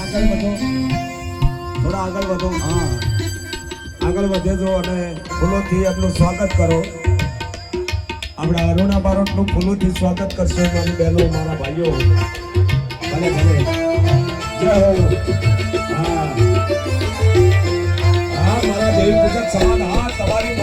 આગળ વધો, થોડા આગળ વધો. હા, આગળ વધેજો અને ફૂલોથી એમનું સ્વાગત કરો. આપણા અરુણા બારોટનું ફૂલોથી સ્વાગત કરશો મારી બહેનો, મારા ભાઈઓ. ભલે ભલે, જય હો. હા હા, મારા દેવી પૂજક સમાન. હા, તમારી